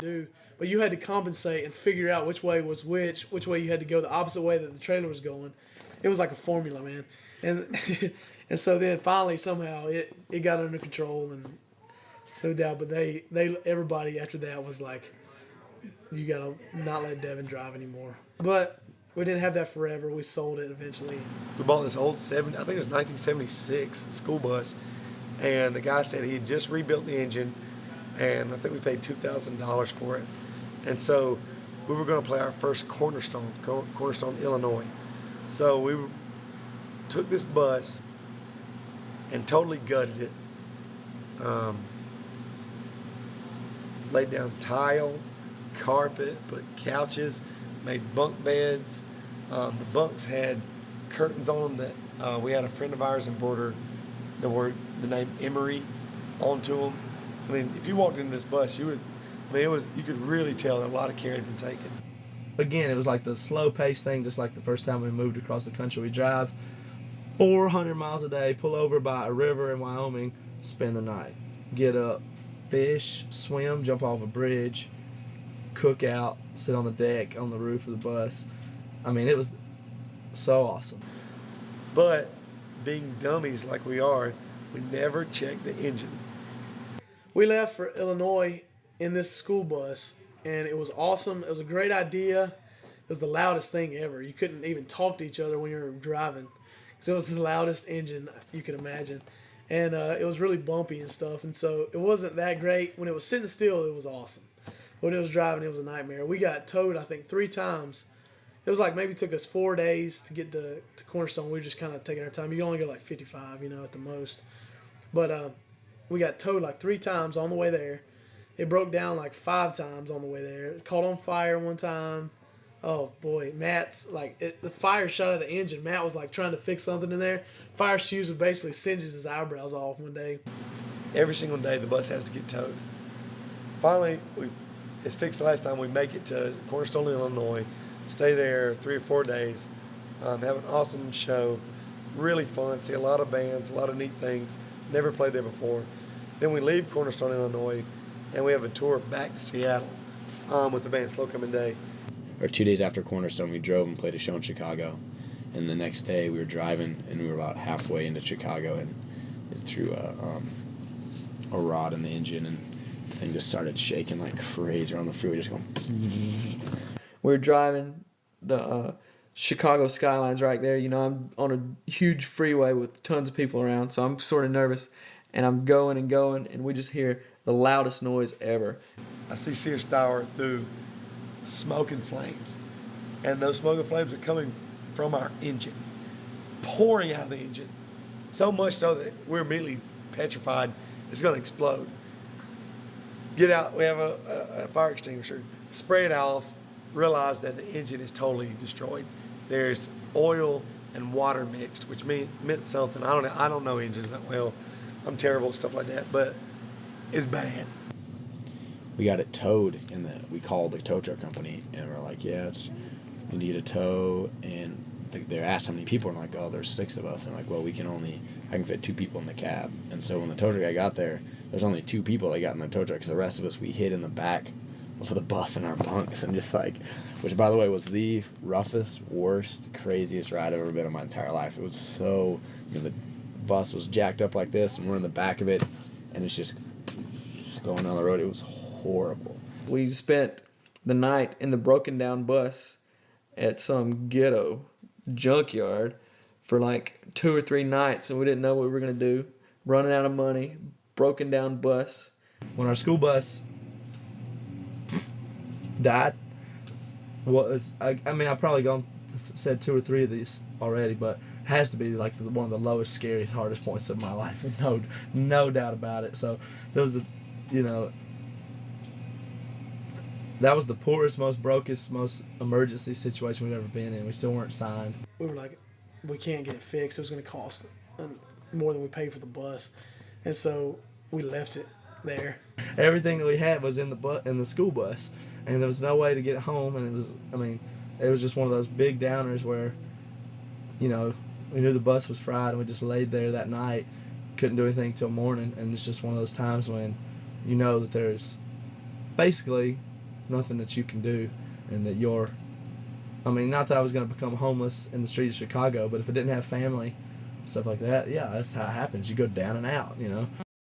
do, but you had to compensate and figure out which way was which way you had to go the opposite way that the trailer was going. It was like a formula, man. And and so then finally somehow it got under control and so down. But they everybody after that was like, you gotta not let Devin drive anymore. But we didn't have that forever. We sold it eventually. We bought this old I think it was 1976 school bus, and the guy said he had just rebuilt the engine, and I think we paid $2,000 for it. And so we were going to play our first Cornerstone, Illinois. So we took this bus and totally gutted it. Laid down tile, carpet, put couches, made bunk beds. The bunks had curtains on them that we had a friend of ours embroider the name Emery onto them. I mean, if you walked into this bus, you could really tell that a lot of care had been taken. Again, it was like the slow pace thing, just like the first time we moved across the country. We drive 400 miles a day, pull over by a river in Wyoming, spend the night, get up, fish, swim, jump off a bridge, cook out, sit on the deck, on the roof of the bus. I mean, it was so awesome. But being dummies like we are, we never checked the engine. We left for Illinois in this school bus, and it was awesome. It was a great idea. It was the loudest thing ever. You couldn't even talk to each other when you were driving, because it was the loudest engine you could imagine. And it was really bumpy and stuff, and so it wasn't that great. When it was sitting still, it was awesome. When it was driving, it was a nightmare. We got towed, I think, 3 times. It was like maybe it took us 4 days to get to Cornerstone. We were just kind of taking our time. You can only go like 55, at the most. But we got towed like 3 times on the way there. It broke down like 5 times on the way there. It caught on fire one time. Oh boy, Matt's like the fire shot out of the engine. Matt was like trying to fix something in there. Fire shoes would basically singe his eyebrows off one day. Every single day the bus has to get towed. Finally, it's fixed the last time. We make it to Cornerstone, Illinois. Stay there 3 or 4 days. Have an awesome show. Really fun. See a lot of bands, a lot of neat things. Never played there before. Then we leave Cornerstone, Illinois, and we have a tour back to Seattle with the band Slow Coming Day. Or 2 days after Cornerstone, we drove and played a show in Chicago. And the next day we were driving, and we were about halfway into Chicago, and it threw a rod in the engine, and the thing just started shaking like crazy on the freeway, just going. We were driving the Chicago skyline's right there. I'm on a huge freeway with tons of people around, so I'm sort of nervous. And I'm going and going, and we just hear the loudest noise ever. I see Sears Tower through smoke and flames. And those smoke and flames are coming from our engine, pouring out of the engine. So much so that we're immediately petrified it's going to explode. Get out, we have a fire extinguisher, spray it off, realize that the engine is totally destroyed. There's oil and water mixed, which meant something. I don't know engines that well. I'm terrible at stuff like that, but it's bad. We got it towed, and we called the tow truck company, and we're like, yeah, we need a tow, and they asked how many people, and I'm like, oh, there's 6 of us. And I'm like, well, I can fit 2 people in the cab. And so when the tow truck guy got there, there's only 2 people that got in the tow truck, because the rest of us, we hid in the back of the bus in our bunks, and just like, which by the way was the roughest, worst, craziest ride I've ever been in my entire life. It was so, the bus was jacked up like this, and we're in the back of it, and it's just going down the road. It was horrible. We spent the night in the broken down bus at some ghetto junkyard for like 2 or 3 nights, and we didn't know what we were going to do. Running out of money, broken down bus. When our school bus died, I've probably said 2 or 3 of these already, but it has to be like one of the lowest, scariest, hardest points of my life. No doubt about it. So that was that was the poorest, most brokest, most emergency situation we've ever been in. We still weren't signed. We were like, we can't get it fixed. It was going to cost more than we paid for the bus. And so we left it there. Everything that we had was in the school bus, and there was no way to get it home. And it was just one of those big downers where, we knew the bus was fried, and we just laid there that night, couldn't do anything till morning. And it's just one of those times when you know that there's basically nothing that you can do, and that you're. I mean, not that I was going to become homeless in the street of Chicago, but if I didn't have family, stuff like that, yeah, that's how it happens. You go down and out, you know.